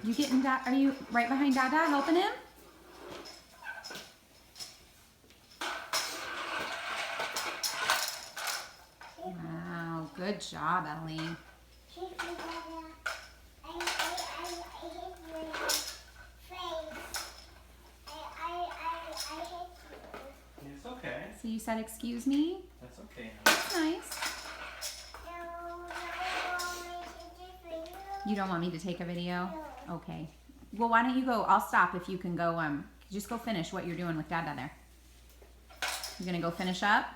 You getting Dad? Are you right behind Dada helping him? Wow, good job, Ellie. It's okay. So you said excuse me? That's okay. That's nice. You don't want me to take a video? Okay. Well, why don't you go? I'll stop if you can go. Just go finish what you're doing with Dada there. You gonna go finish up?